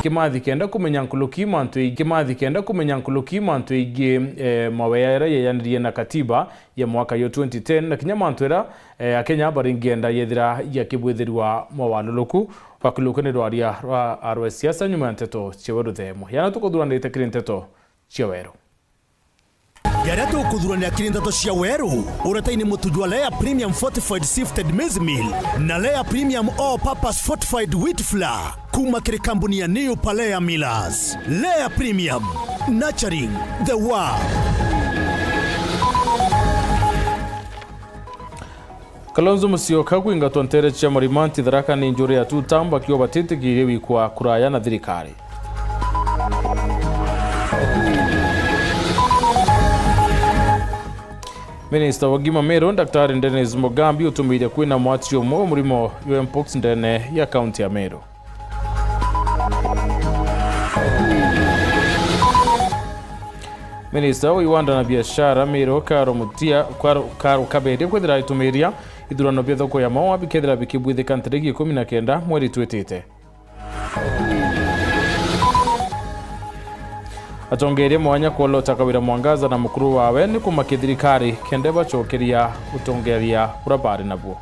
kimathi kenda kumenya nkuluki mantu igi mawera yeyaniriye na katiba ya mwaka yo 2010 na kinya mantwera akenya baringenda yethira ya kibwithirwa mawaluluku bakulukanirwa ria rwa siasa nyuma Nteto cia Weru Thaa Imwe yana tukuthuranite kiri Nteto cia Weru Yara tukuthuranira kiri Nteto cia Weru uretaini mutujwa layer premium fortified sifted maize meal na layer premium all purpose fortified wheat flour kuma kiri kampuni ya New Palea Millers. Layer premium nurturing the world. Kalonzo Musyoka kwingatwa ntere cia marimanti Tharaka ni njuri ya tutamba kio batitikire wikwa kuraya na thirikari. Minister wa Gima Meru Daktari Dennis Mugambi utumire kwina mwati umwe murimo wa mpox ndene ya kaunti ya Meru. Minister wa Iwanda na biashara Meru Karo Kabede kwethira itumiria ithurano bia thoko ya mawa bikethira bikibwithika ntariki 19 mweri twetete. Atongeria mwanya kuolota kawira mwangaza na mukuru wawe ni kumakithirikari kende bachokeria utongeria urabari nabuo.